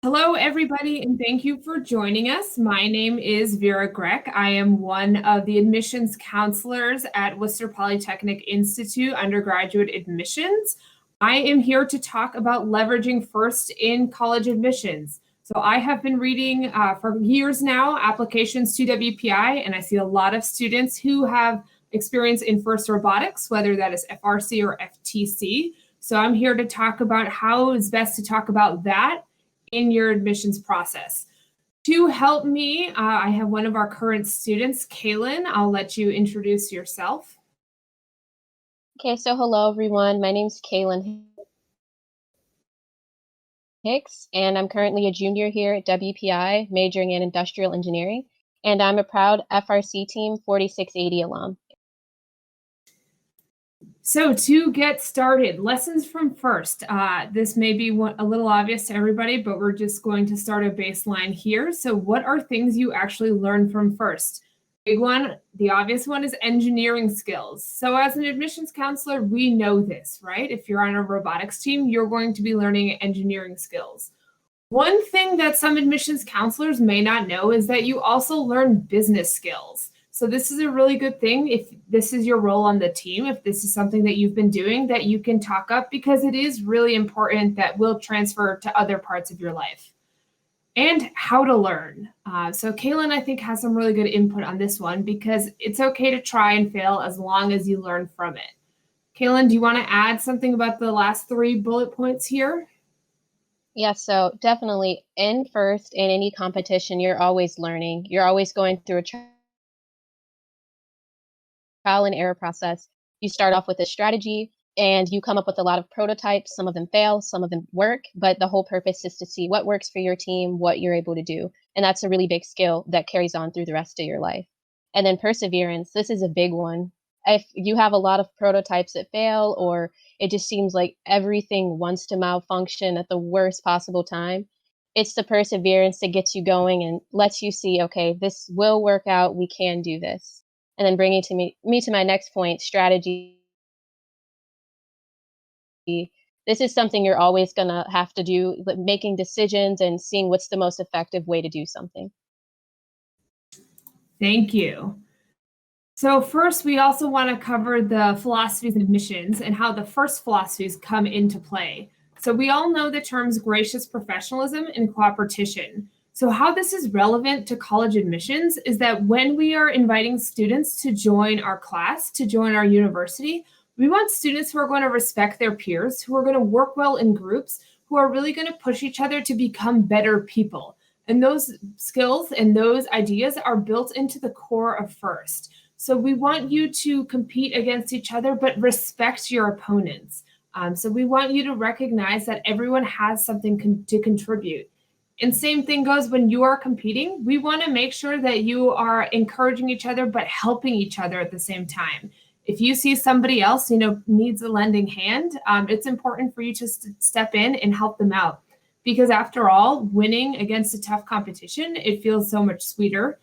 Hello, everybody, and thank you for joining us. My name is Vera Grek. I am one of the admissions counselors at Worcester Polytechnic Institute undergraduate admissions. I am here to talk about leveraging FIRST in college admissions. So I have been reading for years now applications to WPI, and I see a lot of students who have experience in FIRST robotics, whether that is FRC or FTC. So I'm here to talk about how it's best to talk about that in your admissions process. To help me, I have one of our current students, Kaelyn. I'll let you introduce yourself. Okay, so hello everyone. My name's Kaelyn Hicks, and I'm currently a junior here at WPI, majoring in industrial engineering, and I'm a proud FRC Team 4680 alum. So to get started, lessons from FIRST. This may be a little obvious to everybody, but we're just going to start a baseline here. So what are things you actually learn from FIRST? Big one, the obvious one is engineering skills. So as an admissions counselor, we know this, right? If you're on a robotics team, you're going to be learning engineering skills. One thing that some admissions counselors may not know is that you also learn business skills. So this is a really good thing if this is your role on the team, if this is something that you've been doing that you can talk up, because it is really important that will transfer to other parts of your life. And how to learn. So Kaelyn, I think, has some really good input on this one because it's okay to try and fail as long as you learn from it. Kaelyn, do you want to add something about the last 3 bullet points here? Yeah, so definitely in FIRST, in any competition, you're always learning. You're always going through a trial and error process. You start off with a strategy and you come up with a lot of prototypes. Some of them fail, some of them work, but the whole purpose is to see what works for your team, what you're able to do. And that's a really big skill that carries on through the rest of your life. And then perseverance, this is a big one. If you have a lot of prototypes that fail, or it just seems like everything wants to malfunction at the worst possible time, it's the perseverance that gets you going and lets you see, okay, this will work out, we can do this. And then bringing me to my next point, strategy. This is something you're always going to have to do, making decisions and seeing what's the most effective way to do something. Thank you. So first, we also want to cover the philosophies of admissions and how the FIRST philosophies come into play. So we all know the terms gracious professionalism and cooperation. So how this is relevant to college admissions is that when we are inviting students to join our class, to join our university, we want students who are going to respect their peers, who are going to work well in groups, who are really going to push each other to become better people. And those skills and those ideas are built into the core of FIRST. So we want you to compete against each other, but respect your opponents. So we want you to recognize that everyone has something to contribute. And same thing goes when you are competing. We want to make sure that you are encouraging each other, but helping each other at the same time. If you see somebody else, needs a lending hand, it's important for you to step in and help them out. Because after all, winning against a tough competition, it feels so much sweeter.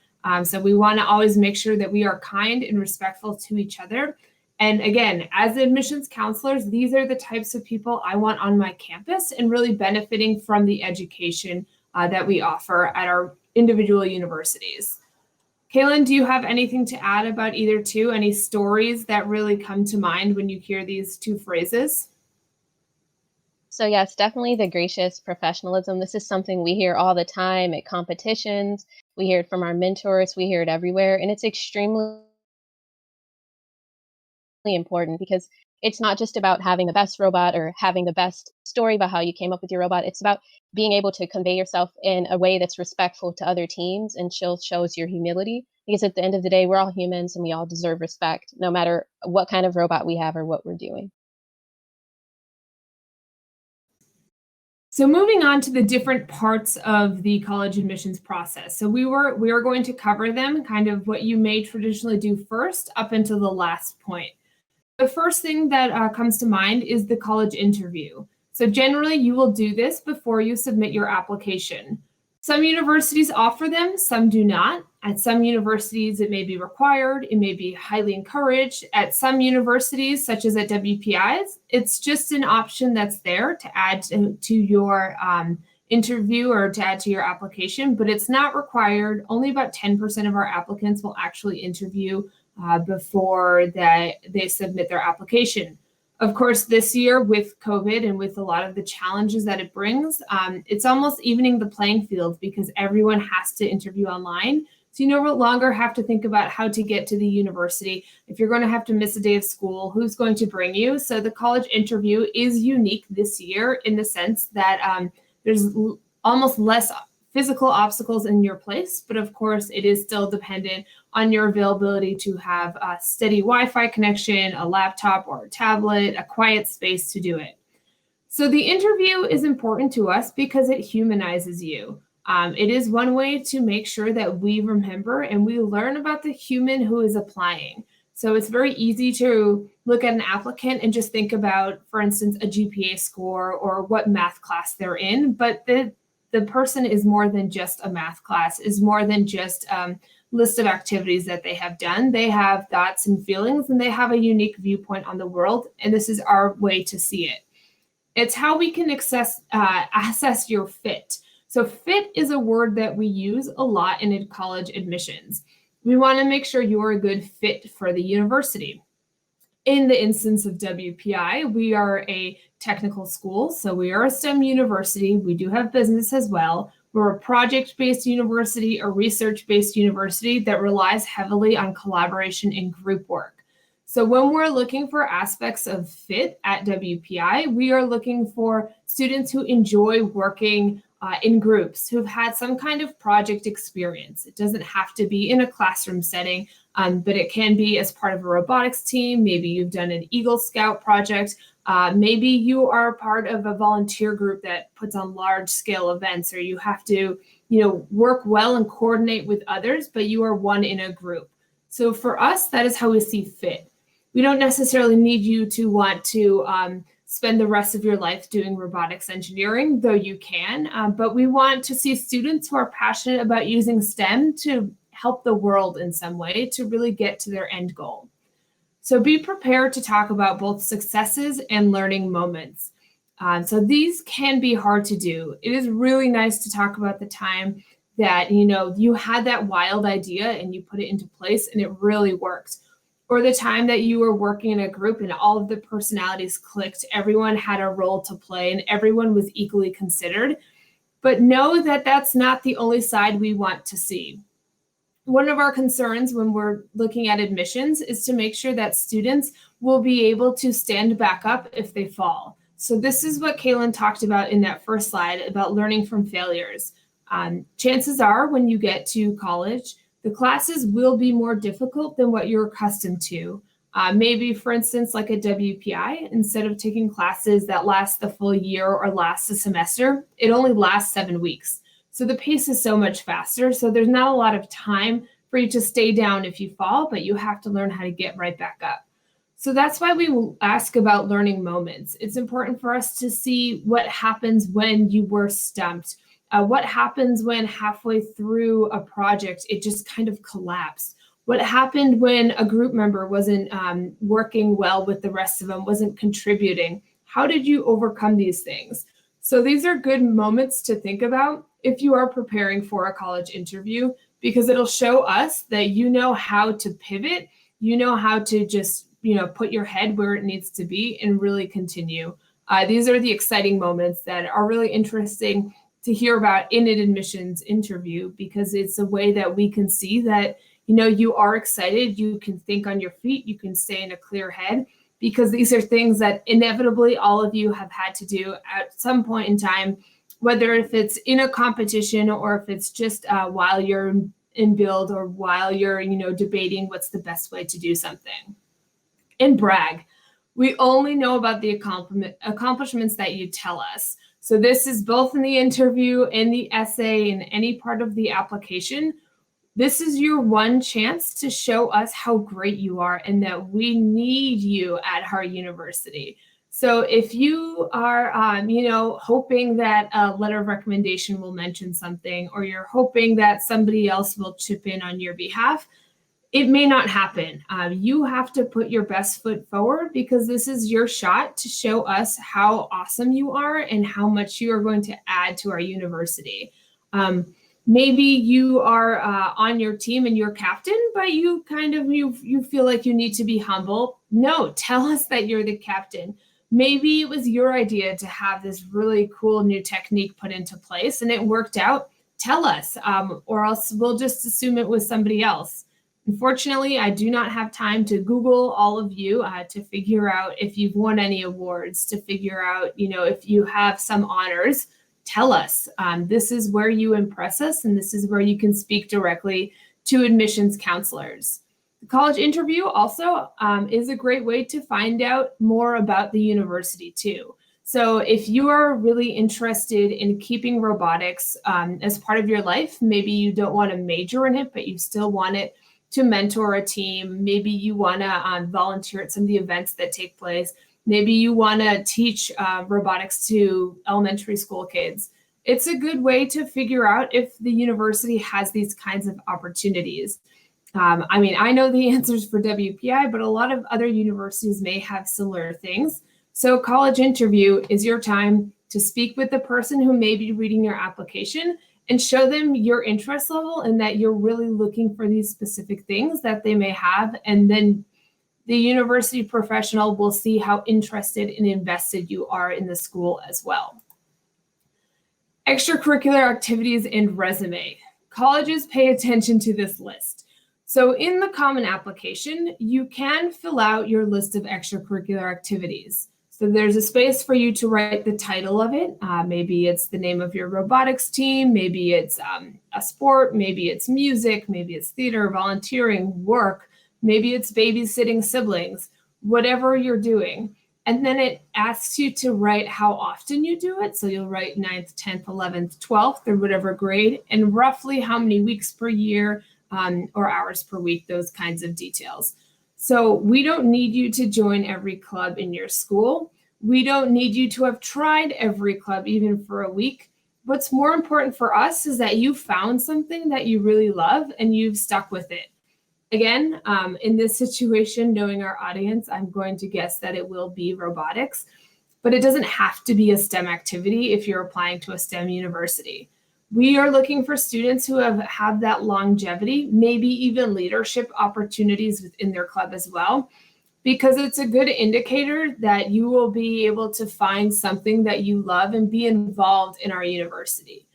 So we want to always make sure that we are kind and respectful to each other. And again, as admissions counselors, these are the types of people I want on my campus and really benefiting from the education that we offer at our individual universities. Kaelyn, do you have anything to add about either two? Any stories that really come to mind when you hear these two phrases? So yes, definitely the gracious professionalism. This is something we hear all the time at competitions. We hear it from our mentors. We hear it everywhere. And it's extremely important because it's not just about having the best robot or having the best story about how you came up with your robot. It's about being able to convey yourself in a way that's respectful to other teams and shows your humility. Because at the end of the day, we're all humans and we all deserve respect, no matter what kind of robot we have or what we're doing. So moving on to the different parts of the college admissions process. So we are going to cover them, kind of what you may traditionally do first up until the last point. The first thing that comes to mind is the college interview. So generally you will do this before you submit your application. Some universities offer them, some do not. At some universities, it may be required, it may be highly encouraged. At some universities, such as at WPI's, it's just an option that's there to add to your interview or to add to your application, but it's not required. Only about 10% of our applicants will actually interview before they submit their application. Of course, this year with COVID and with a lot of the challenges that it brings, it's almost evening the playing field because everyone has to interview online. So you no longer have to think about how to get to the university. If you're going to have to miss a day of school, who's going to bring you? So the college interview is unique this year in the sense that there's almost less physical obstacles in your place, but of course it is still dependent on your availability to have a steady Wi-Fi connection, a laptop or a tablet, a quiet space to do it. So the interview is important to us because it humanizes you. It is one way to make sure that we remember and we learn about the human who is applying. So it's very easy to look at an applicant and just think about, for instance, a GPA score or what math class they're in, but the person is more than just a math class, is more than just list of activities that they have done. They have thoughts and feelings, and they have a unique viewpoint on the world, and this is our way to see it. It's how we can assess your fit. So fit is a word that we use a lot in college admissions. We want to make sure you're a good fit for the university. In the instance of WPI, we are a technical school, so we are a STEM university. We do have business as well. We're a project-based university, a research-based university that relies heavily on collaboration and group work. So when we're looking for aspects of fit at WPI, we are looking for students who enjoy working in groups, who've had some kind of project experience. It doesn't have to be in a classroom setting, but it can be as part of a robotics team. Maybe you've done an Eagle Scout project. Maybe you are part of a volunteer group that puts on large scale events, or you have to, work well and coordinate with others, but you are one in a group. So for us, that is how we see fit. We don't necessarily need you to want to spend the rest of your life doing robotics engineering, though you can, but we want to see students who are passionate about using STEM to help the world in some way to really get to their end goal. So be prepared to talk about both successes and learning moments. So these can be hard to do. It is really nice to talk about the time that, you had that wild idea and you put it into place and it really worked. Or the time that you were working in a group and all of the personalities clicked, everyone had a role to play and everyone was equally considered. But know that that's not the only side we want to see. One of our concerns when we're looking at admissions is to make sure that students will be able to stand back up if they fall. So this is what Kaelyn talked about in that first slide about learning from failures. Chances are when you get to college, the classes will be more difficult than what you're accustomed to. Maybe, for instance, like a WPI, instead of taking classes that last the full year or last a semester, it only lasts 7 weeks. So the pace is so much faster. So there's not a lot of time for you to stay down if you fall, but you have to learn how to get right back up. So that's why we will ask about learning moments. It's important for us to see what happens when you were stumped. What happens when halfway through a project, it just kind of collapsed? What happened when a group member wasn't working well with the rest of them, wasn't contributing? How did you overcome these things? So these are good moments to think about if you are preparing for a college interview, because it'll show us that you know how to pivot, you know how to just, put your head where it needs to be and really continue. These are the exciting moments that are really interesting to hear about in an admissions interview, because it's a way that we can see that, you are excited, you can think on your feet, you can stay in a clear head, because these are things that inevitably all of you have had to do at some point in time, whether if it's in a competition or if it's just while you're in build or while you're, debating what's the best way to do something. And brag. We only know about the accomplishments that you tell us. So this is both in the interview, in the essay, in any part of the application. This is your one chance to show us how great you are and that we need you at our university. So if you are, hoping that a letter of recommendation will mention something, or you're hoping that somebody else will chip in on your behalf, it may not happen. You have to put your best foot forward because this is your shot to show us how awesome you are and how much you are going to add to our university. Maybe you are on your team and you're captain, but you feel like you need to be humble. No, tell us that you're the captain. Maybe it was your idea to have this really cool new technique put into place and it worked out. Tell us, or else we'll just assume it was somebody else. Unfortunately, I do not have time to Google all of you to figure out if you've won any awards, to figure out, if you have some honors. Tell us. This is where you impress us, and this is where you can speak directly to admissions counselors. The college interview also is a great way to find out more about the university too. So if you are really interested in keeping robotics as part of your life, maybe you don't want to major in it, but you still want it to mentor a team. Maybe you want to volunteer at some of the events that take place. Maybe you want to teach robotics to elementary school kids. It's a good way to figure out if the university has these kinds of opportunities. I know the answers for WPI, but a lot of other universities may have similar things. So college interview is your time to speak with the person who may be reading your application and show them your interest level and that you're really looking for these specific things that they may have. And then the university professional will see how interested and invested you are in the school as well. Extracurricular activities and resume. Colleges pay attention to this list. So in the common application, you can fill out your list of extracurricular activities. So there's a space for you to write the title of it. Maybe it's the name of your robotics team. Maybe it's a sport. Maybe it's music. Maybe it's theater, volunteering, work. Maybe it's babysitting siblings, whatever you're doing. And then it asks you to write how often you do it. So you'll write 9th, 10th, 11th, 12th, or whatever grade, and roughly how many weeks per year or hours per week, those kinds of details. So we don't need you to join every club in your school. We don't need you to have tried every club even for a week. What's more important for us is that you found something that you really love and you've stuck with it. Again, in this situation, knowing our audience, I'm going to guess that it will be robotics, but it doesn't have to be a STEM activity if you're applying to a STEM university. We are looking for students who have that longevity, maybe even leadership opportunities within their club as well, because it's a good indicator that you will be able to find something that you love and be involved in our university.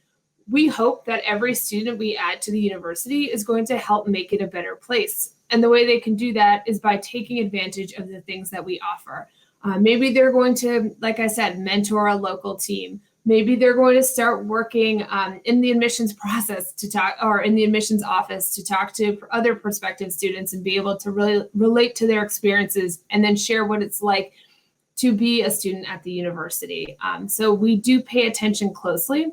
We hope that every student we add to the university is going to help make it a better place. And the way they can do that is by taking advantage of the things that we offer. Maybe they're going to, like I said, mentor a local team. Maybe they're going to start working in the admissions process to talk, or in the admissions office to talk to other prospective students and be able to really relate to their experiences and then share what it's like to be a student at the university. So we do pay attention closely.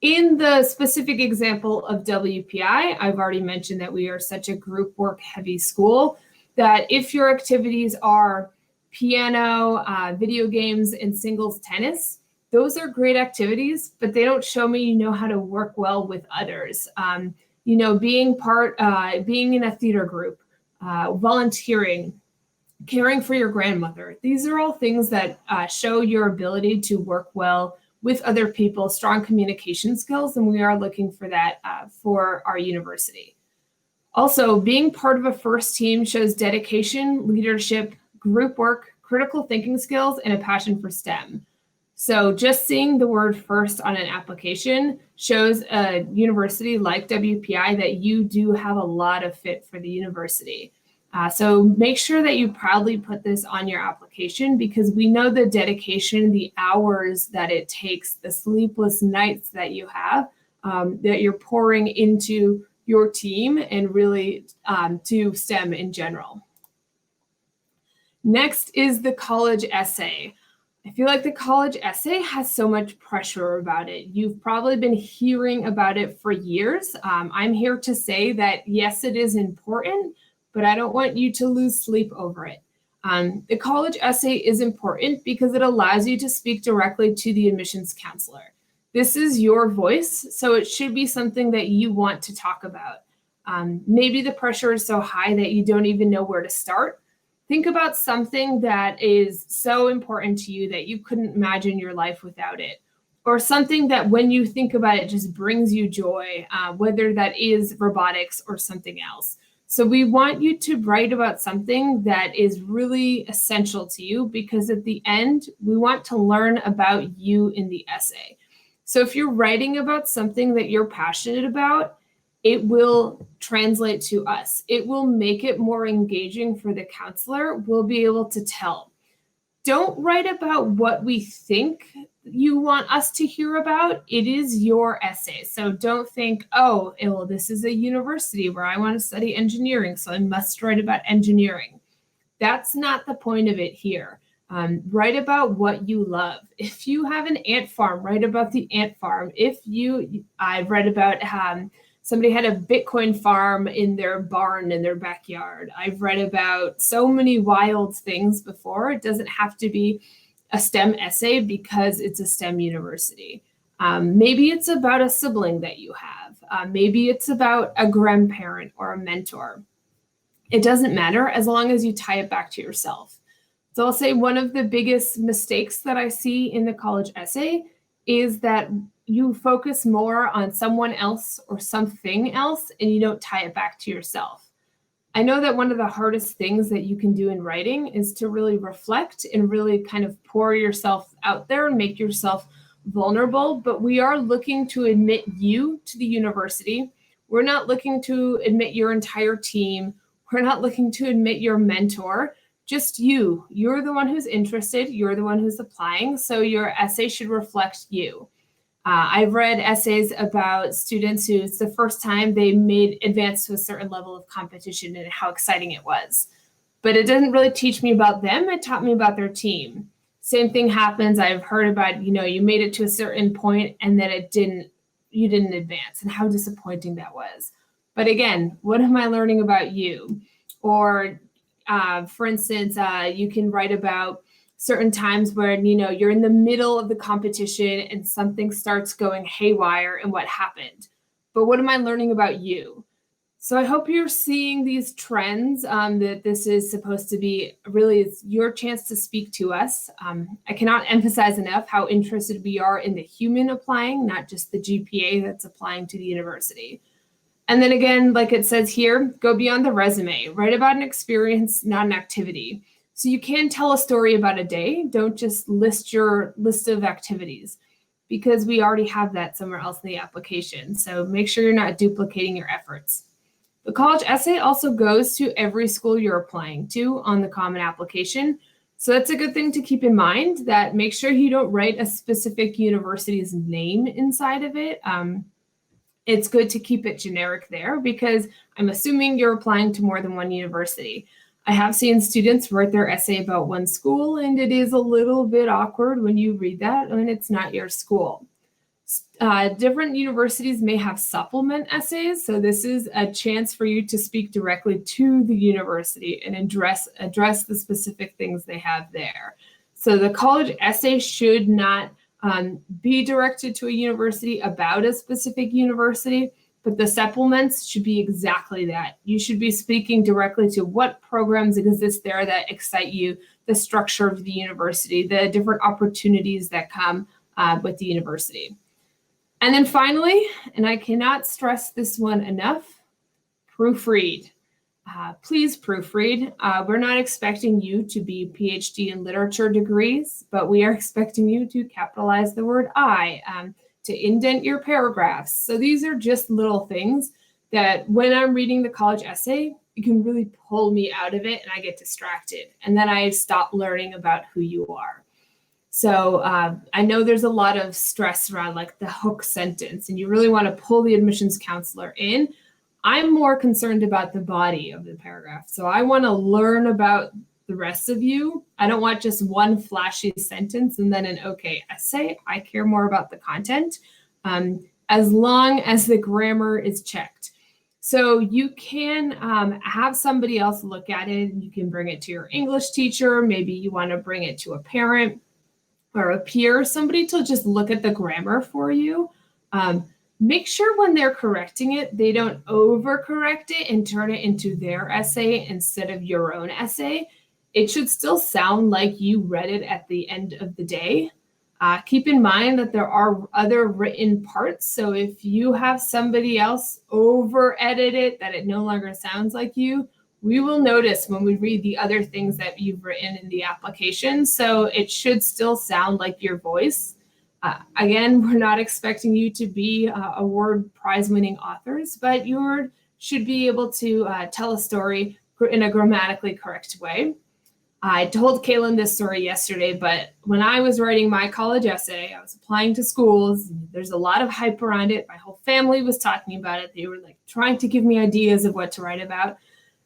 In the specific example of WPI, I've already mentioned that we are such a group work heavy school that if your activities are piano, video games, and singles tennis, those are great activities, but they don't show me you know how to work well with others. Being in a theater group, volunteering, caring for your grandmother. These are all things that show your ability to work well with other people, strong communication skills, and we are looking for that for our university. Also, being part of a FIRST team shows dedication, leadership, group work, critical thinking skills, and a passion for STEM. So just seeing the word FIRST on an application shows a university like WPI that you do have a lot of fit for the university. So make sure that you proudly put this on your application because we know the dedication, the hours that it takes, the sleepless nights that you have, that you're pouring into your team and really to STEM in general. Next is the college essay. I feel like the college essay has so much pressure about it. You've probably been hearing about it for years. I'm here to say that yes, it is important, but I don't want you to lose sleep over it. The college essay is important because it allows you to speak directly to the admissions counselor. This is your voice, so it should be something that you want to talk about. Maybe the pressure is so high that you don't even know where to start. Think about something that is so important to you that you couldn't imagine your life without it, or something that when you think about it just brings you joy, whether that is robotics or something else. So we want you to write about something that is really essential to you, because at the end, we want to learn about you in the essay. So if you're writing about something that you're passionate about, it will translate to us. It will make it more engaging for the counselor. We'll be able to tell. Don't write about what we think you want us to hear about. It is your essay. So don't think, oh, well, this is a university where I want to study engineering, so I must write about engineering. That's not the point of it here. Write about what you love. If you have an ant farm, write about the ant farm. I've read about somebody had a Bitcoin farm in their barn in their backyard. I've read about so many wild things before. It doesn't have to be a STEM essay because it's a STEM university. Maybe it's about a sibling that you have. Maybe it's about a grandparent or a mentor. It doesn't matter as long as you tie it back to yourself. So I'll say one of the biggest mistakes that I see in the college essay is that you focus more on someone else or something else and you don't tie it back to yourself. I know that one of the hardest things that you can do in writing is to really reflect and really kind of pour yourself out there and make yourself vulnerable, but we are looking to admit you to the university. We're not looking to admit your entire team. We're not looking to admit your mentor. Just you. You're the one who's interested. You're the one who's applying. So your essay should reflect you. I've read essays about students who it's the first time they made advance to a certain level of competition and how exciting it was. But it didn't really teach me about them. It taught me about their team. Same thing happens. I've heard about, you made it to a certain point and then you didn't advance, and how disappointing that was. But again, what am I learning about you? Or for instance, you can write about certain times where, you're in the middle of the competition and something starts going haywire and what happened. But what am I learning about you? So I hope you're seeing these trends, that this is supposed to be really it's your chance to speak to us. I cannot emphasize enough how interested we are in the human applying, not just the GPA that's applying to the university. And then again, like it says here, go beyond the resume. Write about an experience, not an activity. So you can tell a story about a day. Don't just list your list of activities, because we already have that somewhere else in the application. So make sure you're not duplicating your efforts. The college essay also goes to every school you're applying to on the Common Application. So that's a good thing to keep in mind, that make sure you don't write a specific university's name inside of it. It's good to keep it generic there, because I'm assuming you're applying to more than one university. I have seen students write their essay about one school, and it is a little bit awkward when you read that and it's not your school. Different universities may have supplement essays, so this is a chance for you to speak directly to the university and address the specific things they have there. So the college essay should not be directed to a university about a specific university, but the supplements should be exactly that. You should be speaking directly to what programs exist there that excite you, the structure of the university, the different opportunities that come with the university. And then finally, and I cannot stress this one enough, proofread. Please proofread. We're not expecting you to be PhD in literature degrees, but we are expecting you to capitalize the word I, to indent your paragraphs. So these are just little things that when I'm reading the college essay, you can really pull me out of it and I get distracted. And then I stop learning about who you are. So I know there's a lot of stress around like the hook sentence, and you really want to pull the admissions counselor in. I'm more concerned about the body of the paragraph. So I want to learn about the rest of you. I don't want just one flashy sentence and then an okay essay. I care more about the content, as long as the grammar is checked. So you can have somebody else look at it. You can bring it to your English teacher. Maybe you want to bring it to a parent or a peer, somebody to just look at the grammar for you. make sure when they're correcting it, they don't overcorrect it and turn it into their essay instead of your own essay. It should still sound like you read it at the end of the day. Keep in mind that there are other written parts. So if you have somebody else over edit it, that it no longer sounds like you, we will notice when we read the other things that you've written in the application. So it should still sound like your voice. Again, we're not expecting you to be award prize winning authors, but you should be able to tell a story in a grammatically correct way. I told Kaelyn this story yesterday, but when I was writing my college essay, I was applying to schools. There's a lot of hype around it. My whole family was talking about it. They were like trying to give me ideas of what to write about.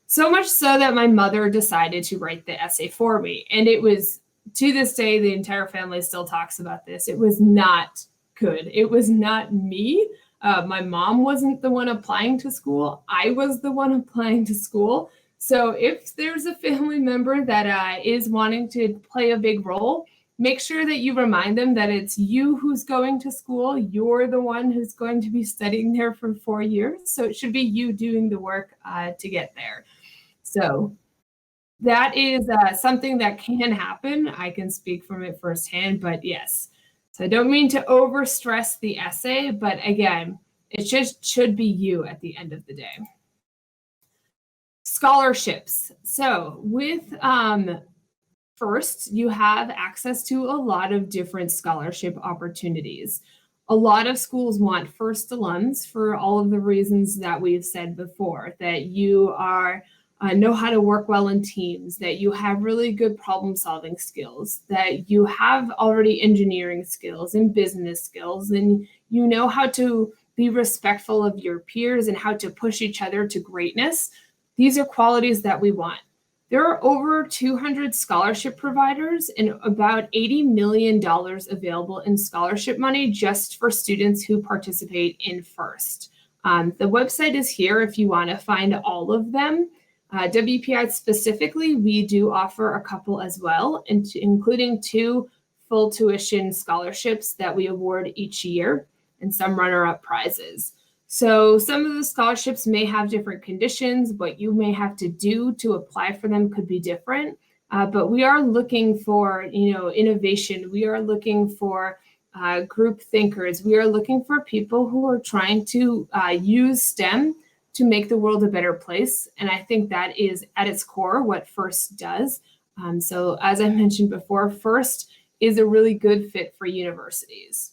So much so that my mother decided to write the essay for me. And it was, to this day, the entire family still talks about this. It was not good. It was not me. My mom wasn't the one applying to school. I was the one applying to school. So if there's a family member that is wanting to play a big role, make sure that you remind them that it's you who's going to school. You're the one who's going to be studying there for 4 years. So it should be you doing the work to get there. So that is something that can happen. I can speak from it firsthand, but yes. So I don't mean to overstress the essay, but again, it just should be you at the end of the day. Scholarships. So with FIRST, you have access to a lot of different scholarship opportunities. A lot of schools want FIRST alums for all of the reasons that we've said before, that you are know how to work well in teams, that you have really good problem solving skills, that you have already engineering skills and business skills, and you know how to be respectful of your peers and how to push each other to greatness. These are qualities that we want. There are over 200 scholarship providers and about $80 million available in scholarship money just for students who participate in FIRST. The website is here if you want to find all of them. WPI specifically, we do offer a couple as well, including 2 full tuition scholarships that we award each year and some runner-up prizes. So some of the scholarships may have different conditions. What you may have to do to apply for them could be different. But we are looking for, innovation. We are looking for group thinkers. We are looking for people who are trying to use STEM to make the world a better place. And I think that is at its core what FIRST does. So as I mentioned before, FIRST is a really good fit for universities.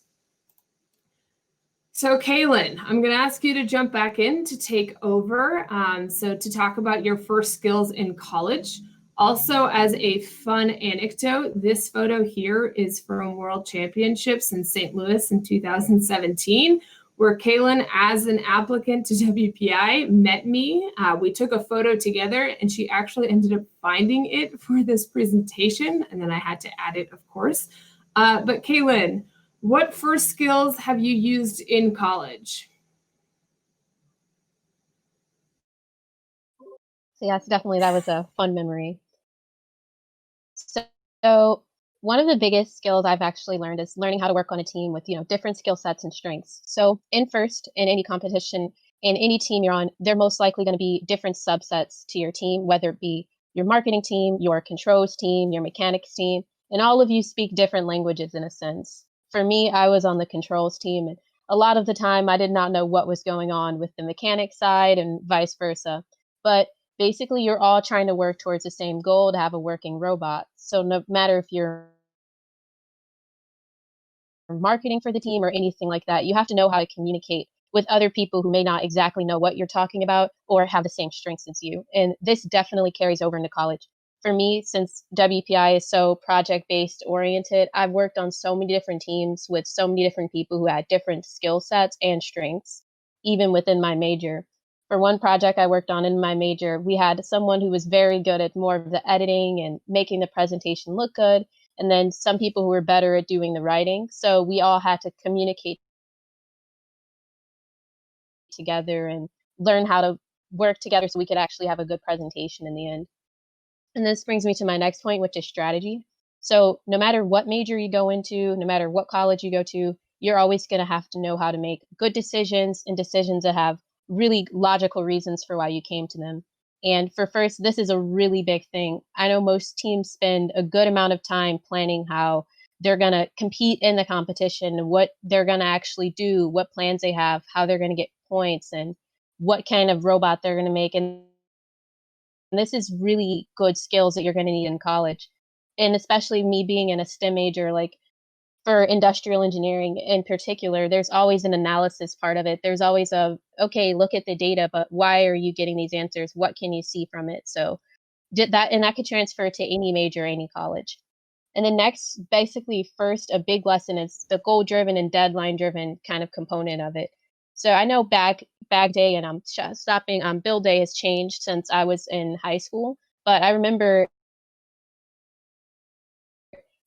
So Kaelyn, I'm going to ask you to jump back in to take over. So to talk about your first skills in college. Also, as a fun anecdote, this photo here is from World Championships in St. Louis in 2017, where Kaelyn, as an applicant to WPI, met me. We took a photo together, and she actually ended up finding it for this presentation, and then I had to add it, of course. But Kaelyn, what first skills have you used in college? So yes, definitely that was a fun memory. So one of the biggest skills I've actually learned is learning how to work on a team with, different skill sets and strengths. So in FIRST, in any competition, in any team you're on, there are most likely going to be different subsets to your team, whether it be your marketing team, your controls team, your mechanics team, and all of you speak different languages in a sense. For me, I was on the controls team, and a lot of the time I did not know what was going on with the mechanics side and vice versa. But basically, you're all trying to work towards the same goal, to have a working robot. So no matter if you're marketing for the team or anything like that, you have to know how to communicate with other people who may not exactly know what you're talking about or have the same strengths as you. And this definitely carries over into college. For me, since WPI is so project-based oriented, I've worked on so many different teams with so many different people who had different skill sets and strengths, even within my major. For one project I worked on in my major, we had someone who was very good at more of the editing and making the presentation look good, and then some people who were better at doing the writing. So we all had to communicate together and learn how to work together so we could actually have a good presentation in the end. And this brings me to my next point, which is strategy. So no matter what major you go into, no matter what college you go to, you're always going to have to know how to make good decisions and decisions that have really logical reasons for why you came to them. And for FIRST, this is a really big thing. I know most teams spend a good amount of time planning how they're going to compete in the competition, what they're going to actually do, what plans they have, how they're going to get points, and what kind of robot they're going to make. And this is really good skills that you're going to need in college. And especially me being in a STEM major, like for industrial engineering in particular, there's always an analysis part of it. There's always okay, look at the data, but why are you getting these answers? What can you see from it? So that could transfer to any major, any college. And then next, basically first, a big lesson is the goal-driven and deadline-driven kind of component of it. So I know bag day and stopping build day has changed since I was in high school, but I remember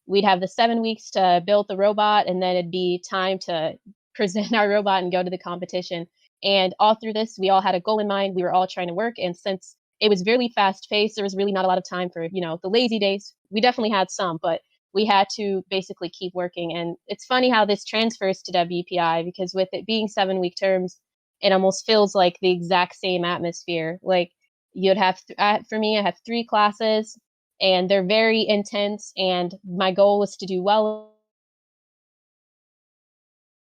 we'd have the 7 weeks to build the robot, and then it'd be time to present our robot and go to the competition. And all through this, we all had a goal in mind. We were all trying to work. And since it was really fast paced, there was really not a lot of time for, the lazy days. We definitely had some, but we had to basically keep working. And it's funny how this transfers to WPI, because with it being 7 week terms, it almost feels like the exact same atmosphere. Like you'd have, for me, I have 3 classes, and they're very intense, and my goal was to do well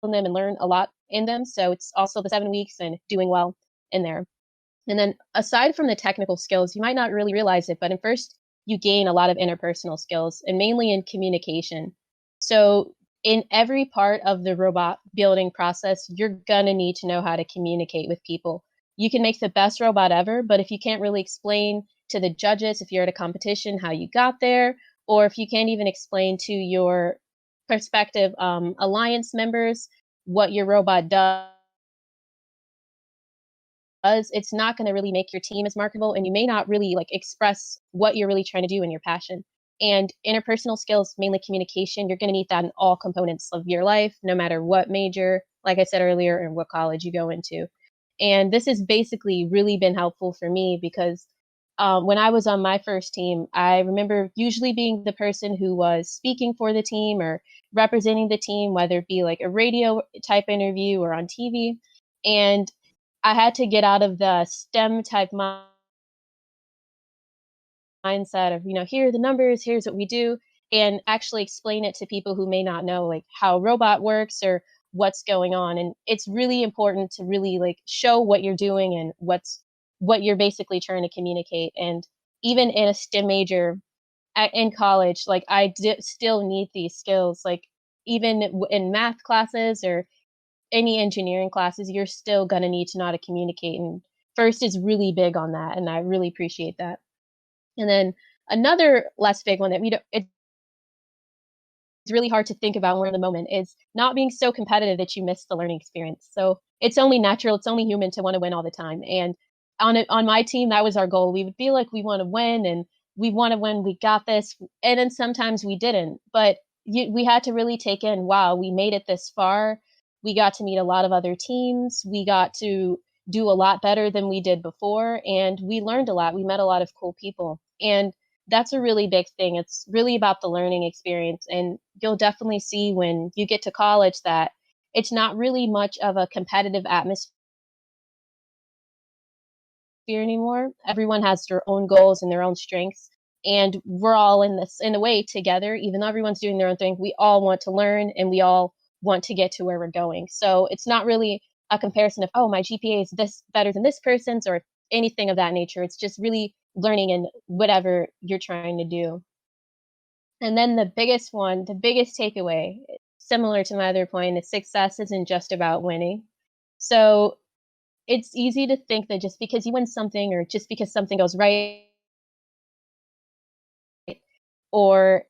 in them and learn a lot in them. So it's also the 7 weeks and doing well in there. And then aside from the technical skills, you might not really realize it, but in FIRST, you gain a lot of interpersonal skills, and mainly in communication. So in every part of the robot building process, you're gonna need to know how to communicate with people. You can make the best robot ever, but if you can't really explain to the judges, if you're at a competition, how you got there, or if you can't even explain to your prospective alliance members what your robot does, it's not going to really make your team as marketable, and you may not really like express what you're really trying to do and your passion. And interpersonal skills, mainly communication, you're going to need that in all components of your life, no matter what major, like I said earlier, and what college you go into. And this has basically really been helpful for me because when I was on my FIRST team, I remember usually being the person who was speaking for the team or representing the team, whether it be like a radio type interview or on TV. And I had to get out of the STEM type mindset of, here are the numbers, here's what we do, and actually explain it to people who may not know like how robot works or what's going on. And it's really important to really like show what you're doing and what you're basically trying to communicate. And even in a STEM major in college, like still need these skills. Like even in math classes or any engineering classes, you're still gonna need to know how to communicate. And FIRST is really big on that, and I really appreciate that. And then another less big one that we don't it's really hard to think about when we're in the moment is not being so competitive that you miss the learning experience. So it's only natural, it's only human to want to win all the time. And on my team, that was our goal. We would feel like we want to win, and we want to win, we got this. And then sometimes we didn't. But we had to really take in, wow, we made it this far. We got to meet a lot of other teams. We got to do a lot better than we did before. And we learned a lot. We met a lot of cool people. And that's a really big thing. It's really about the learning experience. And you'll definitely see when you get to college that it's not really much of a competitive atmosphere anymore. Everyone has their own goals and their own strengths. And we're all in this, in a way, together. Even though everyone's doing their own thing, we all want to learn and we all want to get to where we're going. So it's not really a comparison of, oh, my GPA is this better than this person's or anything of that nature. It's just really learning in whatever you're trying to do. And then the biggest one, the biggest takeaway, similar to my other point, is success isn't just about winning. So it's easy to think that just because you win something or just because something goes right, or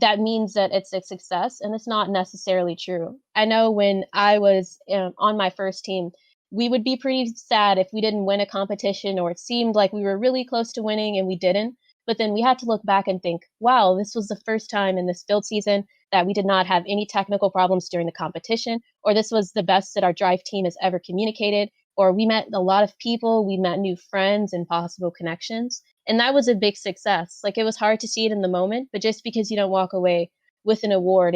that means that it's a success, and it's not necessarily true. I know when I was on my FIRST team, we would be pretty sad if we didn't win a competition or it seemed like we were really close to winning and we didn't. But then we had to look back and think, wow, this was the first time in this build season that we did not have any technical problems during the competition, or this was the best that our drive team has ever communicated, or we met a lot of people, we met new friends and possible connections. And that was a big success. Like it was hard to see it in the moment, but just because you don't walk away with an award,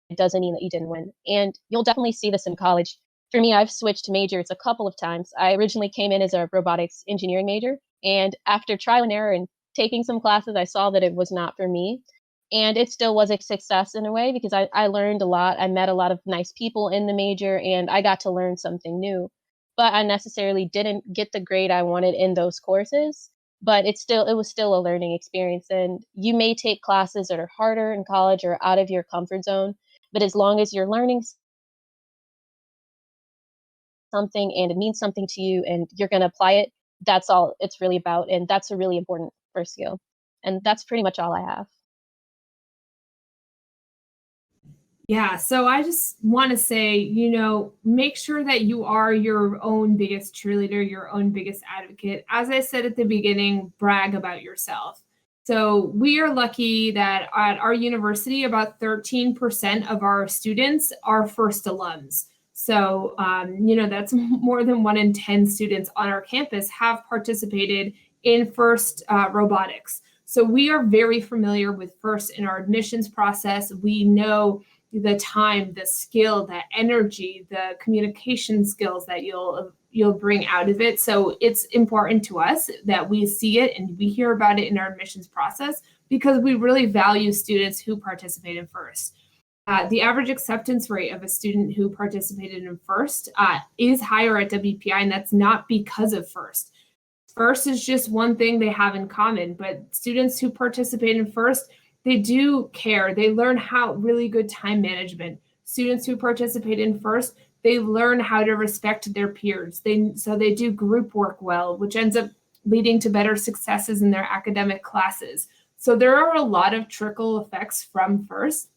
it doesn't mean that you didn't win. And you'll definitely see this in college. For me, I've switched majors a couple of times. I originally came in as a robotics engineering major, and after trial and error and taking some classes, I saw that it was not for me. And it still was a success in a way because I learned a lot. I met a lot of nice people in the major, and I got to learn something new. But I necessarily didn't get the grade I wanted in those courses. But it was still a learning experience. And you may take classes that are harder in college or out of your comfort zone, but as long as you're learning something and it means something to you and you're going to apply it, that's all it's really about. And that's a really important first skill. And that's pretty much all I have. Yeah, so I just want to say, make sure that you are your own biggest cheerleader, your own biggest advocate. As I said at the beginning, brag about yourself. So we are lucky that at our university, about 13% of our students are FIRST alums. So, that's more than 1 in 10 students on our campus have participated in FIRST robotics. So we are very familiar with FIRST in our admissions process. We know the time, the skill, the energy, the communication skills that you'll bring out of it. So it's important to us that we see it and we hear about it in our admissions process because we really value students who participate in FIRST. The average acceptance rate of a student who participated in FIRST is higher at WPI, and that's not because of FIRST. FIRST is just one thing they have in common, but students who participate in FIRST, they do care. They learn how really good time management. Students who participate in FIRST, they learn how to respect their peers. So they do group work well, which ends up leading to better successes in their academic classes. So there are a lot of trickle effects from FIRST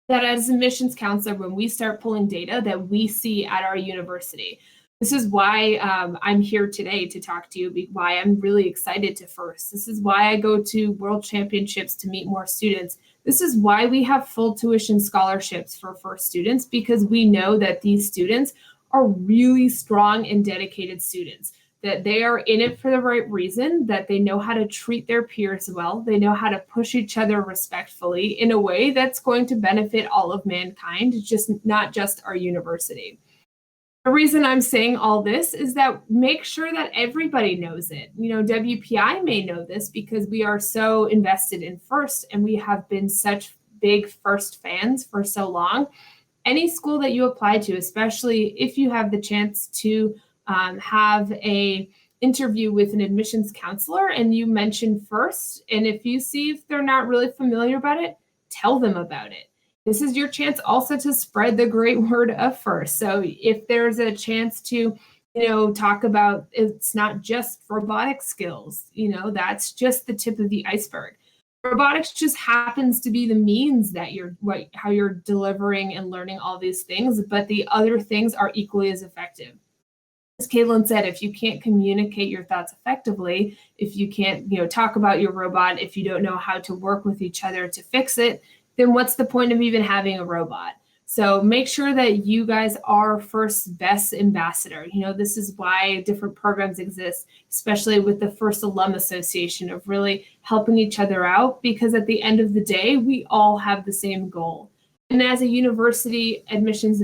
that as admissions counselor, when we start pulling data that we see at our university. This is why I'm here today to talk to you, why I'm really excited to FIRST. This is why I go to World Championships to meet more students. This is why we have full tuition scholarships for FIRST students, because we know that these students are really strong and dedicated students, that they are in it for the right reason, that they know how to treat their peers well, they know how to push each other respectfully in a way that's going to benefit all of mankind, just not just our university. The reason I'm saying all this is that make sure that everybody knows it. WPI may know this because we are so invested in FIRST and we have been such big FIRST fans for so long. Any school that you apply to, especially if you have the chance to have a interview with an admissions counselor and you mention FIRST, and if you see if they're not really familiar about it, tell them about it. This is your chance also to spread the great word of FIRST. So if there's a chance to, talk about, it's not just robotic skills, that's just the tip of the iceberg. Robotics just happens to be the means that how you're delivering and learning all these things, but the other things are equally as effective. As Kaelyn said, if you can't communicate your thoughts effectively, if you can't, talk about your robot, if you don't know how to work with each other to fix it, then what's the point of even having a robot? So make sure that you guys are FIRST best ambassador. This is why different programs exist, especially with the FIRST Alum Association, of really helping each other out, because at the end of the day, we all have the same goal. And as a university admissions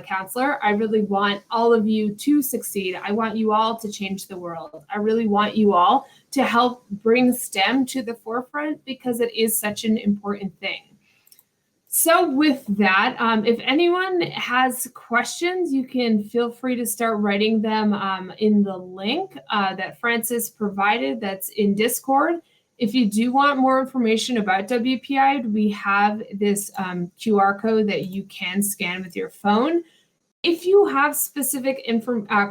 counselor, I really want all of you to succeed. I want you all to change the world. I really want you all to help bring STEM to the forefront because it is such an important thing. So with that, if anyone has questions, you can feel free to start writing them in the link that Francis provided that's in Discord. If you do want more information about WPI, we have this QR code that you can scan with your phone. If you have specific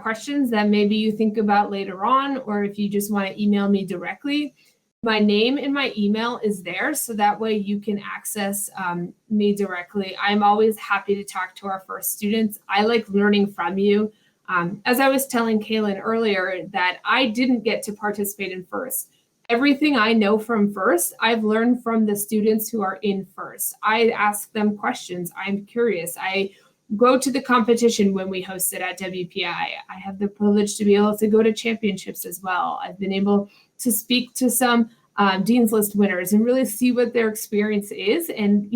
questions that maybe you think about later on, or if you just want to email me directly, my name and my email is there, so that way you can access me directly. I'm always happy to talk to our FIRST students. I like learning from you. As I was telling Kaelyn earlier, that I didn't get to participate in FIRST. Everything I know from FIRST, I've learned from the students who are in FIRST. I ask them questions. I'm curious. I go to the competition when we host it at WPI. I have the privilege to be able to go to championships as well. I've been able to speak to some Dean's List winners and really see what their experience is. And,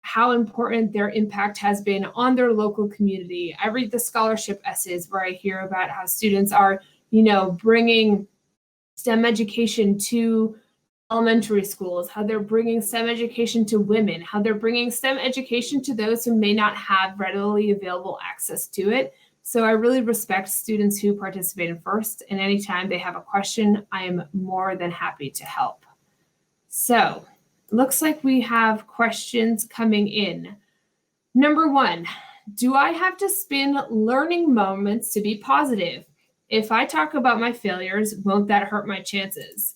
how important their impact has been on their local community. I read the scholarship essays where I hear about how students are, bringing STEM education to elementary schools, how they're bringing STEM education to women, how they're bringing STEM education to those who may not have readily available access to it. So I really respect students who participate in FIRST, and anytime they have a question, I am more than happy to help. So looks like we have questions coming in. Number 1, do I have to spin learning moments to be positive? If I talk about my failures, won't that hurt my chances?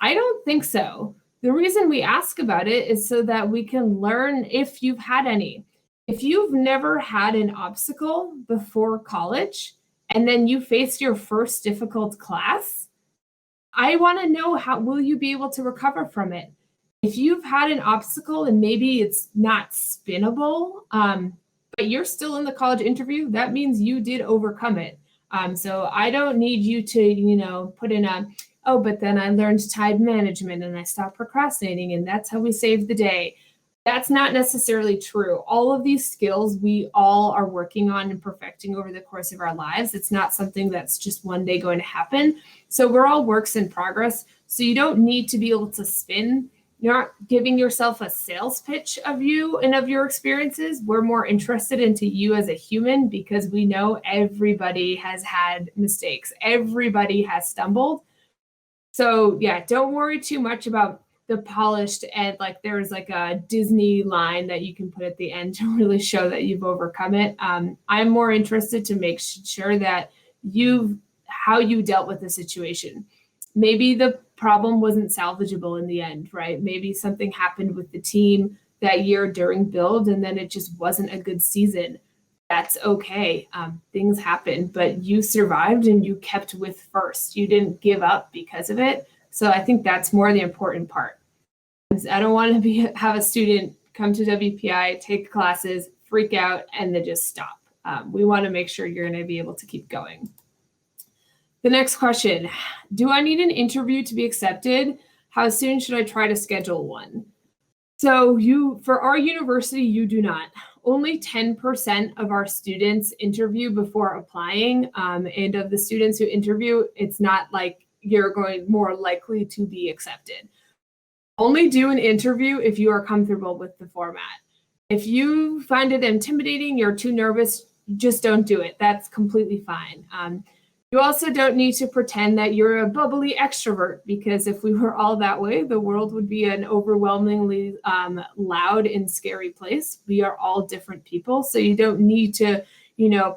I don't think so. The reason we ask about it is so that we can learn if you've had any. If you've never had an obstacle before college and then you face your first difficult class, I want to know how will you be able to recover from it? If you've had an obstacle and maybe it's not spinnable, but you're still in the college interview, that means you did overcome it. So I don't need you to, put in but then I learned time management and I stopped procrastinating and that's how we saved the day. That's not necessarily true. All of these skills we all are working on and perfecting over the course of our lives. It's not something that's just one day going to happen. So we're all works in progress. So you don't need to be able to spin. You're not giving yourself a sales pitch of you and of your experiences. We're more interested into you as a human because we know everybody has had mistakes. Everybody has stumbled. So yeah, don't worry too much about the polished and there's a Disney line that you can put at the end to really show that you've overcome it. I'm more interested to make sure that how you dealt with the situation. Maybe the problem wasn't salvageable in the end, right? Maybe something happened with the team that year during build and then it just wasn't a good season. That's okay. Things happen, but you survived and you kept with FIRST. You didn't give up because of it. So I think that's more the important part. I don't want to have a student come to WPI, take classes, freak out, and then just stop. We want to make sure you're going to be able to keep going. The next question, do I need an interview to be accepted? How soon should I try to schedule one? So for our university, you do not. Only 10% of our students interview before applying. And of the students who interview, it's not like you're going more likely to be accepted. Only do an interview if you are comfortable with the format. If you find it intimidating, you're too nervous, just don't do it. That's completely fine. You also don't need to pretend that you're a bubbly extrovert, because if we were all that way, the world would be an overwhelmingly loud and scary place. We are all different people, so you don't need to,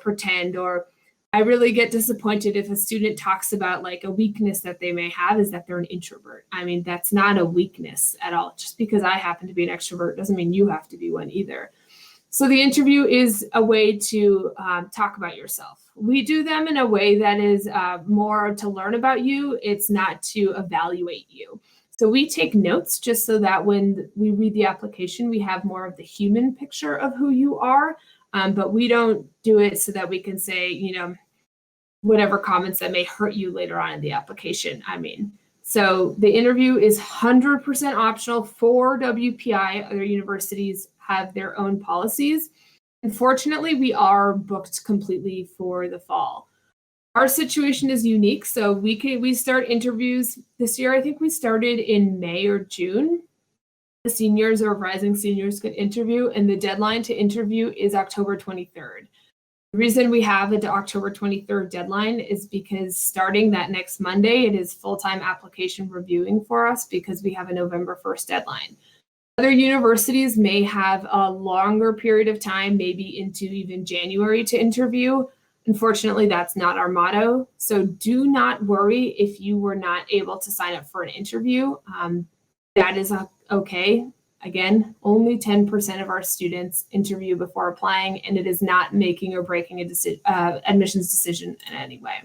pretend. Or I really get disappointed if a student talks about a weakness that they may have is that they're an introvert. I mean, that's not a weakness at all. Just because I happen to be an extrovert doesn't mean you have to be one either. So the interview is a way to talk about yourself. We do them in a way that is more to learn about you. It's not to evaluate you. So we take notes just so that when we read the application, we have more of the human picture of who you are. But we don't do it so that we can say, whatever comments that may hurt you later on in the application. So the interview is 100% optional for WPI. Other universities have their own policies. Unfortunately, we are booked completely for the fall. Our situation is unique, so we start interviews this year. I think we started in May or June. The seniors or rising seniors could interview, and the deadline to interview is October 23rd. The reason we have an October 23rd deadline is because starting that next Monday, it is full-time application reviewing for us because we have a November 1st deadline. Other universities may have a longer period of time, maybe into even January to interview. Unfortunately, that's not our motto. So do not worry if you were not able to sign up for an interview. That is okay. Again, only 10% of our students interview before applying, and it is not making or breaking a admissions decision in any way.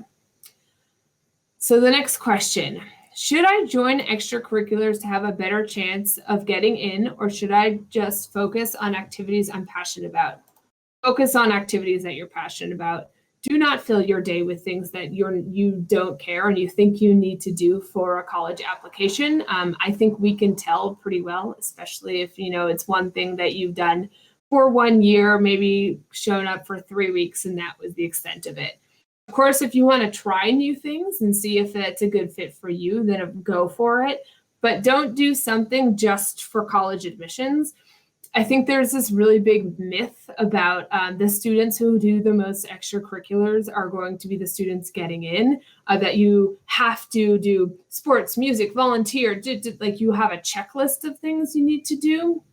So the next question. Should I join extracurriculars to have a better chance of getting in, or should I just focus on activities I'm passionate about? Focus on activities that you're passionate about. do not fill your day with things that you don't care and you think you need to do for a college application. I think we can tell pretty well, especially if, it's one thing that you've done for 1 year, maybe shown up for 3 weeks, and that was the extent of it. Of course, if you want to try new things and see if it's a good fit for you, then go for it. But don't do something just for college admissions. I think there's this really big myth about the students who do the most extracurriculars are going to be the students getting in, that you have to do sports, music, volunteer, like you have a checklist of things you need to do.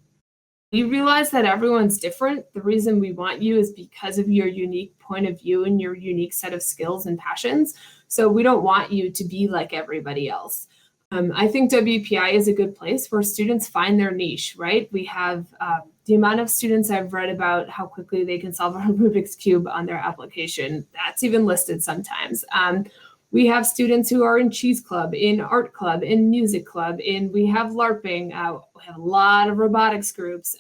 You realize that everyone's different. The reason we want you is because of your unique point of view and your unique set of skills and passions. So we don't want you to be like everybody else. I think WPI is a good place where students find their niche, right? We have the amount of students I've read about how quickly they can solve a Rubik's Cube on their application. That's even listed sometimes. We have students who are in Cheese Club, in Art Club, in Music Club, we have LARPing. We have a lot of robotics groups.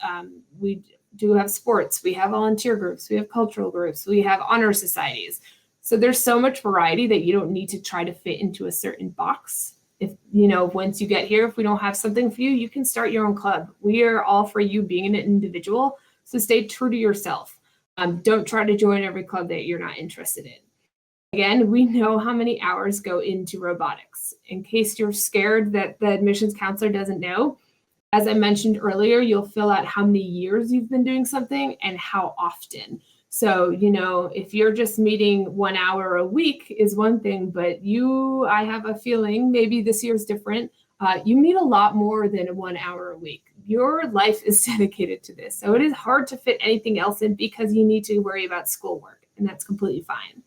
We do have sports. We have volunteer groups. We have cultural groups. We have honor societies. So there's so much variety that you don't need to try to fit into a certain box. If, once you get here, if we don't have something for you, you can start your own club. We are all for you being an individual. So stay true to yourself. Don't try to join every club that you're not interested in. Again, we know how many hours go into robotics. In case you're scared that the admissions counselor doesn't know, as I mentioned earlier, you'll fill out how many years you've been doing something and how often. So, if you're just meeting 1 hour a week is one thing, but I have a feeling maybe this year's different. You meet a lot more than 1 hour a week. Your life is dedicated to this. So it is hard to fit anything else in because you need to worry about schoolwork, and that's completely fine.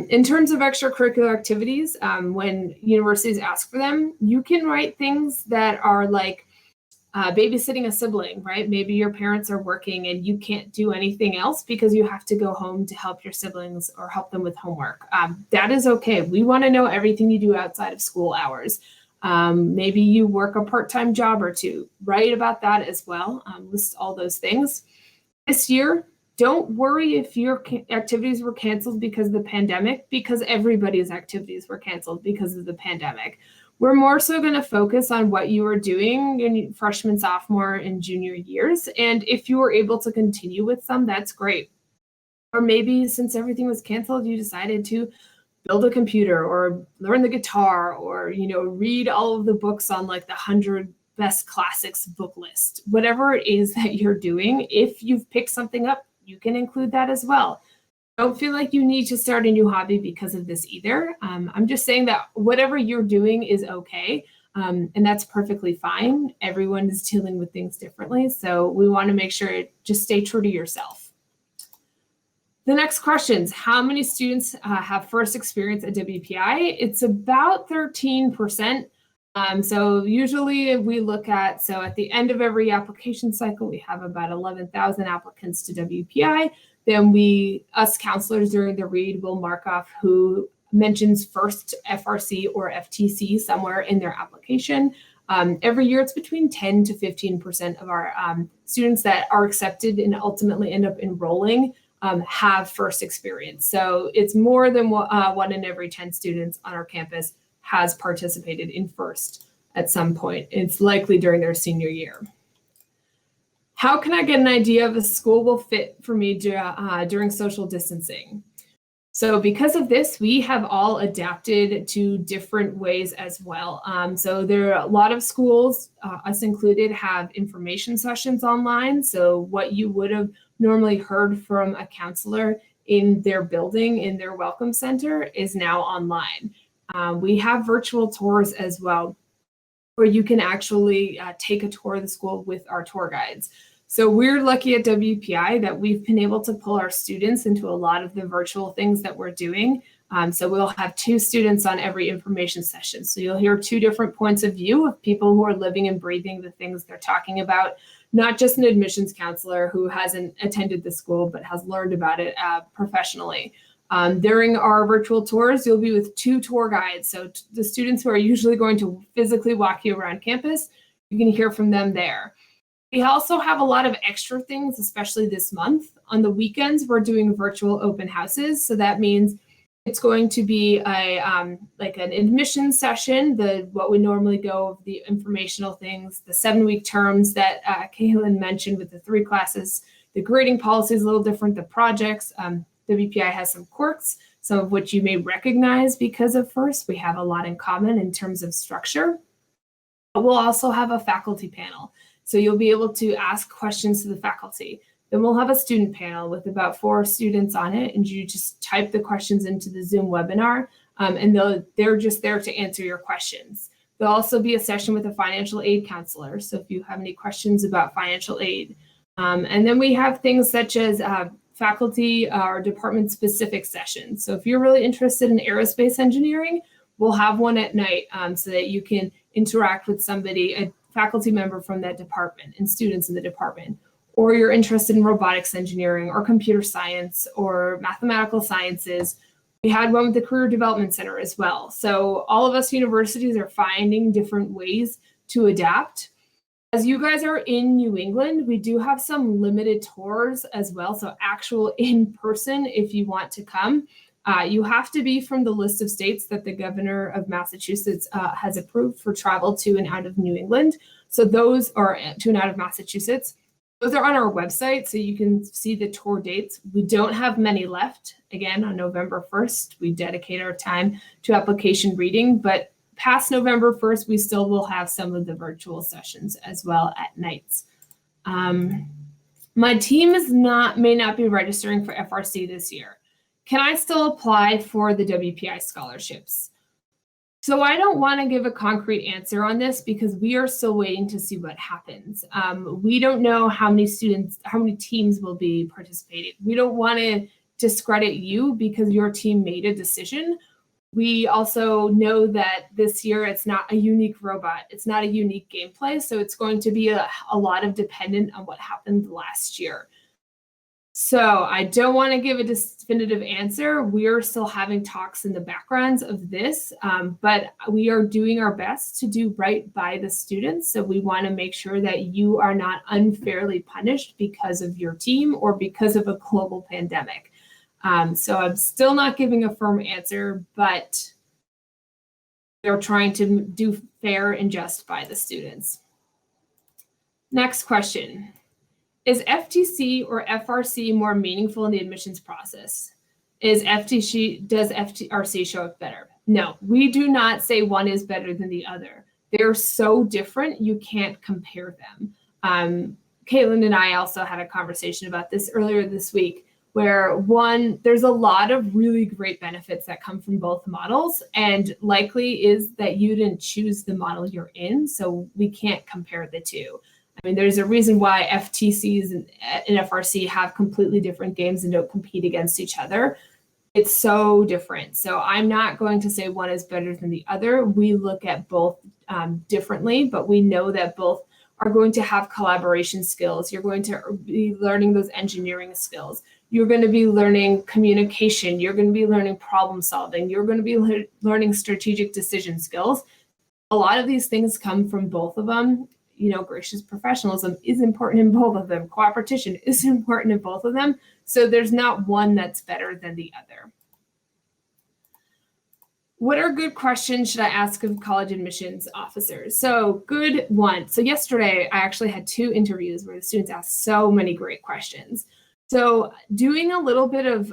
In terms of extracurricular activities, when universities ask for them, you can write things that are like babysitting a sibling, right? Maybe your parents are working and you can't do anything else because you have to go home to help your siblings or help them with homework. That is okay. We want to know everything you do outside of school hours. Maybe you work a part-time job or two. Write about that as well. List all those things. This year, don't worry if your activities were canceled because of the pandemic, because everybody's activities were canceled because of the pandemic. We're more so going to focus on what you are doing in freshman, sophomore, and junior years. And if you were able to continue with some, that's great. Or maybe since everything was canceled, you decided to build a computer or learn the guitar or, read all of the books on like the 100 best classics book list. Whatever it is that you're doing, if you've picked something up, you can include that as well. Don't feel like you need to start a new hobby because of this either. I'm just saying that whatever you're doing is okay, and that's perfectly fine. Everyone is dealing with things differently, so we want to make sure just stay true to yourself. The next questions: how many students have first experience at WPI? It's about 13%. So usually we look at the end of every application cycle, we have about 11,000 applicants to WPI. Then us counselors during the read will mark off who mentions FIRST, FRC, or FTC somewhere in their application. Every year it's between 10 to 15% of our students that are accepted and ultimately end up enrolling have first experience. So it's more than 1 in every 10 students on our campus has participated in FIRST at some point. It's likely during their senior year. How can I get an idea if a school will fit for me during social distancing? So because of this, we have all adapted to different ways as well. So there are a lot of schools, us included, have information sessions online. So what you would have normally heard from a counselor in their building, in their welcome center, is now online. We have virtual tours as well, where you can actually take a tour of the school with our tour guides. So we're lucky at WPI that we've been able to pull our students into a lot of the virtual things that we're doing. So we'll have 2 students on every information session. So you'll hear 2 different points of view of people who are living and breathing the things they're talking about, not just an admissions counselor who hasn't attended the school but has learned about it professionally. During our virtual tours, you'll be with 2 tour guides. So the students who are usually going to physically walk you around campus, you can hear from them there. We also have a lot of extra things, especially this month. On the weekends, we're doing virtual open houses. So that means it's going to be a like an admission session, what we normally go of the informational things, the 7-week terms that Kaelyn mentioned with the 3 classes. The grading policy is a little different. The projects, WPI has some quirks, some of which you may recognize because of FIRST. We have a lot in common in terms of structure. But we'll also have a faculty panel. So you'll be able to ask questions to the faculty. Then we'll have a student panel with about 4 students on it, and you just type the questions into the Zoom webinar, and they're just there to answer your questions. There'll also be a session with a financial aid counselor, so if you have any questions about financial aid. And then we have things such as faculty or department-specific sessions. So if you're really interested in aerospace engineering, we'll have one at night so that you can interact with somebody, a faculty member from that department and students in the department. Or you're interested in robotics engineering or computer science or mathematical sciences. We had one with the Career Development Center as well. So all of us universities are finding different ways to adapt. As you guys are in New England, we do have some limited tours as well. So actual in-person, if you want to come. You have to be from the list of states that the governor of Massachusetts has approved for travel to and out of New England. So those are to and out of Massachusetts. Those are on our website, so you can see the tour dates. We don't have many left. Again, on November 1st, we dedicate our time to application reading, but past November 1st, we still will have some of the virtual sessions as well at nights. My team may not be registering for FRC this year. Can I still apply for the WPI scholarships? So I don't want to give a concrete answer on this because we are still waiting to see what happens. We don't know how many teams will be participating. We don't want to discredit you because your team made a decision. We also know that this year it's not a unique robot. It's not a unique gameplay. So it's going to be a lot of dependent on what happened last year. So I don't want to give a definitive answer. We're still having talks in the backgrounds of this, but we are doing our best to do right by the students. So we want to make sure that you are not unfairly punished because of your team or because of a global pandemic. So I'm still not giving a firm answer, but they're trying to do fair and just by the students. Next question. Is FTC or FRC more meaningful in the admissions process? Does FRC show up better? No, we do not say one is better than the other. They're so different, you can't compare them. Kaelyn and I also had a conversation about this earlier this week, where there's a lot of really great benefits that come from both models, and likely is that you didn't choose the model you're in, so we can't compare the two. I mean, there's a reason why FTCs and FRC have completely different games and don't compete against each other. It's so different. So I'm not going to say one is better than the other. We look at both differently, but we know that both are going to have collaboration skills. You're going to be learning those engineering skills. You're going to be learning communication. You're going to be learning problem solving. You're going to be learning strategic decision skills. A lot of these things come from both of them. You know, gracious professionalism is important in both of them. Cooperation is important in both of them. So there's not one that's better than the other. What are good questions should I ask of college admissions officers? So good one. So yesterday, I actually had 2 interviews where the students asked so many great questions. So doing a little bit of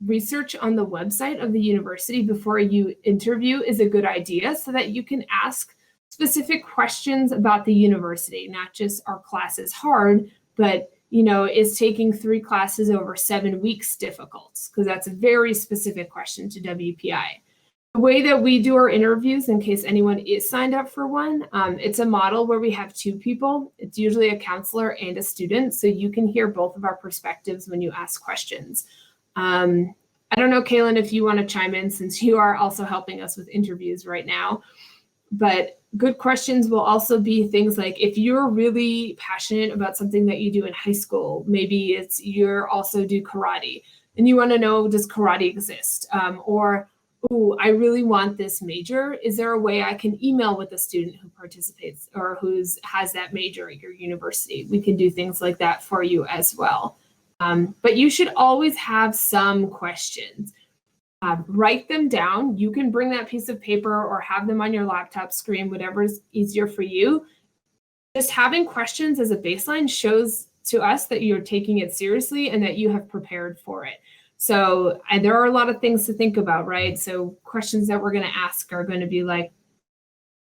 research on the website of the university before you interview is a good idea so that you can ask specific questions about the university, not just are classes hard, but is taking 3 classes over 7 weeks difficult? Because that's a very specific question to WPI. The way that we do our interviews, in case anyone is signed up for one, it's a model where we have 2 people. It's usually a counselor and a student, so you can hear both of our perspectives when you ask questions. I don't know, Kaelyn, if you want to chime in since you are also helping us with interviews right now, but good questions will also be things like if you're really passionate about something that you do in high school, maybe it's you're also do karate and you want to know, does karate exist? Or ooh, I really want this major. Is there a way I can email with a student who participates or has that major at your university? We can do things like that for you as well. But you should always have some questions. Write them down. You can bring that piece of paper or have them on your laptop screen, whatever is easier for you. Just having questions as a baseline shows to us that you're taking it seriously and that you have prepared for it. So there are a lot of things to think about, right? So questions that we're going to ask are going to be like,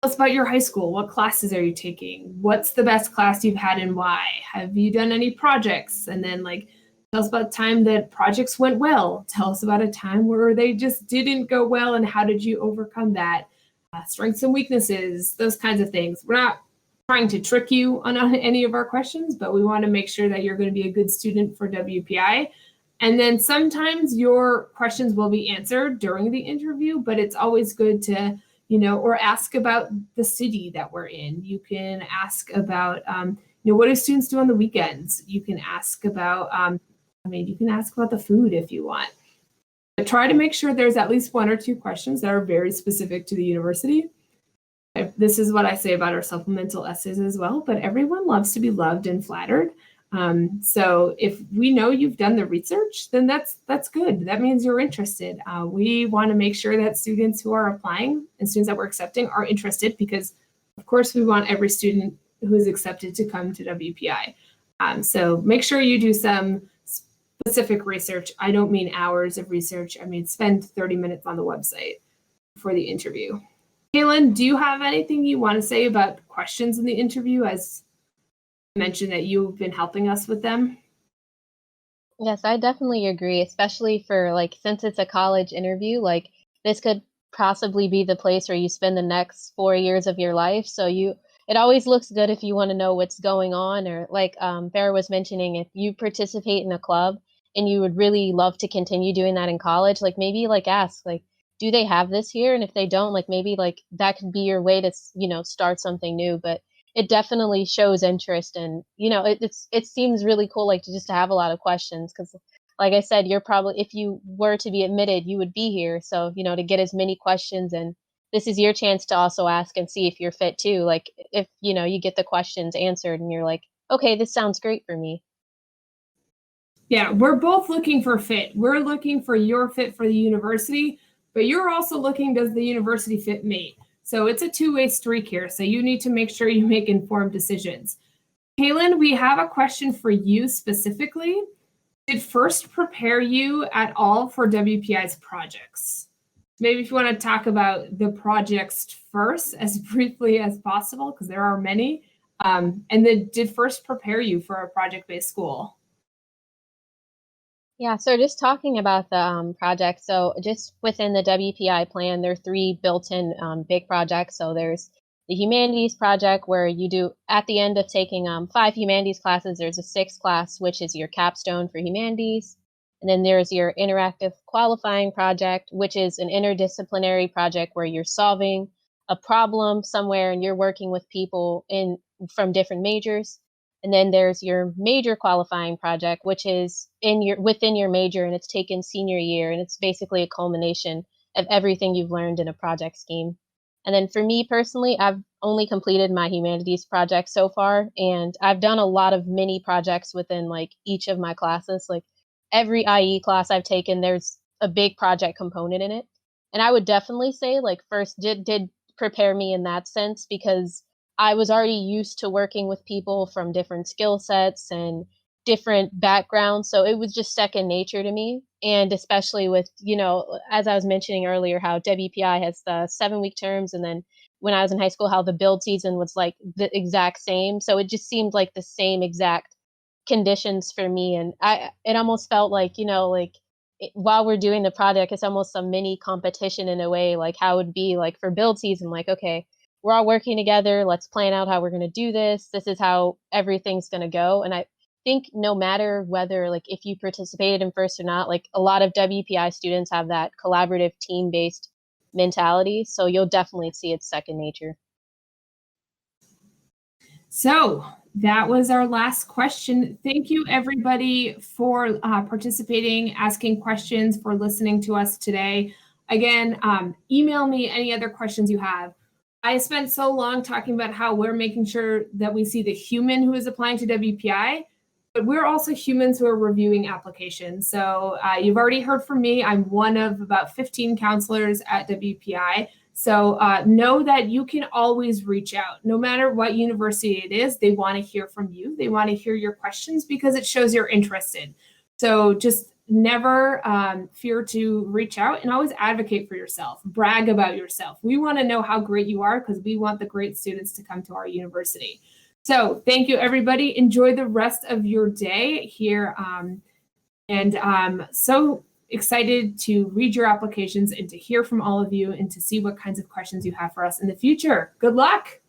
tell us about your high school. What classes are you taking? What's the best class you've had and why? Have you done any projects? And then like, tell us about a time that projects went well. Tell us about a time where they just didn't go well and how did you overcome that? Strengths and weaknesses, those kinds of things. We're not trying to trick you on any of our questions, but we want to make sure that you're going to be a good student for WPI. And then sometimes your questions will be answered during the interview, but it's always good to, or ask about the city that we're in. You can ask about, what do students do on the weekends? You can ask about, you can ask about the food if you want. But try to make sure there's at least one or two questions that are very specific to the university. This is what I say about our supplemental essays as well, but everyone loves to be loved and flattered. So if we know you've done the research, then that's good. That means you're interested. We want to make sure that students who are applying and students that we're accepting are interested because, of course, we want every student who is accepted to come to WPI. So make sure you do some specific research. I don't mean hours of research. I mean, spend 30 minutes on the website for the interview. Kaelyn, do you have anything you want to say about questions in the interview, as you mentioned that you've been helping us with them? Yes, I definitely agree, especially for since it's a college interview, this could possibly be the place where you spend the next 4 years of your life. So it always looks good if you want to know what's going on, or Vera was mentioning, if you participate in a club and you would really love to continue doing that in college, maybe ask, do they have this here? And if they don't, maybe that could be your way to, start something new. But it definitely shows interest, and it seems really cool, to have a lot of questions, because like I said, you're probably, if you were to be admitted, you would be here. So, to get as many questions, and this is your chance to also ask and see if you're fit too. If, you get the questions answered and you're like, okay, this sounds great for me. Yeah, we're both looking for fit. We're looking for your fit for the university, but you're also looking, does the university fit me? So it's a two-way street here. So you need to make sure you make informed decisions. Kaelyn, we have a question for you specifically. Did FIRST prepare you at all for WPI's projects? Maybe if you want to talk about the projects first as briefly as possible, because there are many. And then did FIRST prepare you for a project-based school? Yeah, so just talking about the project, so just within the WPI plan, there are 3 built-in big projects. So there's the humanities project, where you do, at the end of taking 5 humanities classes, there's a 6th class, which is your capstone for humanities. And then there's your interactive qualifying project, which is an interdisciplinary project where you're solving a problem somewhere and you're working with people from different majors. And then there's your major qualifying project, which is within your major, and it's taken senior year, and it's basically a culmination of everything you've learned in a project scheme. And then for me personally, I've only completed my humanities project so far, and I've done a lot of mini projects within each of my classes. Every IE class I've taken, there's a big project component in it. And I would definitely say FIRST did prepare me in that sense, because I was already used to working with people from different skill sets and different backgrounds. So it was just second nature to me. And especially with, as I was mentioning earlier, how WPI has the 7-week terms. And then when I was in high school, how the build season was the exact same. So it just seemed like the same exact conditions for me. And it almost felt while we're doing the project, it's almost a mini competition in a way, how it would be for build season, okay, we're all working together. Let's plan out how we're going to do this. This is how everything's going to go. And I think no matter whether, if you participated in FIRST or not, a lot of WPI students have that collaborative team-based mentality. So you'll definitely see it's second nature. So that was our last question. Thank you, everybody, for participating, asking questions, for listening to us today. Again, email me any other questions you have. I spent so long talking about how we're making sure that we see the human who is applying to WPI, but we're also humans who are reviewing applications. So you've already heard from me. I'm one of about 15 counselors at WPI. So know that you can always reach out. No matter what university it is, they want to hear from you. They want to hear your questions because it shows you're interested. So just never fear to reach out and always advocate for yourself. Brag about yourself. We want to know how great you are because we want the great students to come to our university. So thank you, everybody. Enjoy the rest of your day here. And I'm so excited to read your applications and to hear from all of you and to see what kinds of questions you have for us in the future. Good luck.